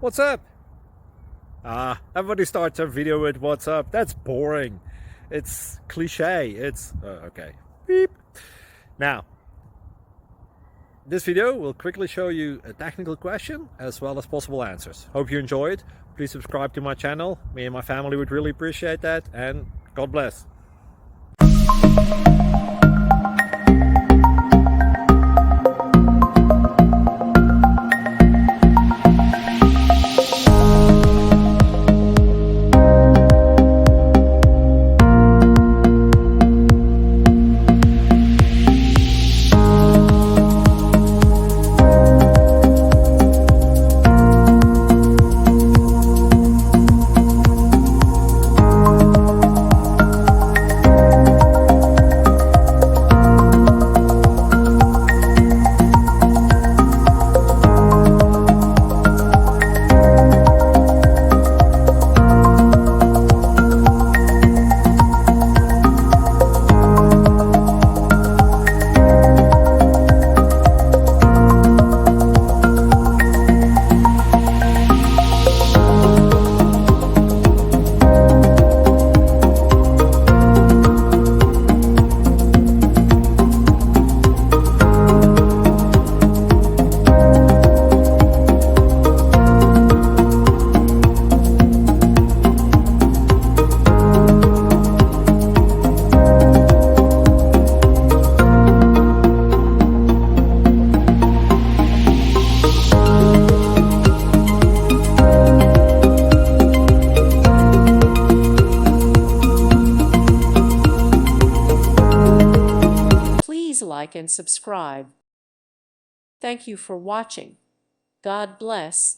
What's up? Everybody starts their video with what's up. That's boring. It's cliche. It's okay. Beep. Now, this video will quickly show you a technical question as well as possible answers. Hope you enjoyed. Please subscribe to my channel. Me and my family would really appreciate that, and God bless. Please like and subscribe. Thank you for watching. God bless.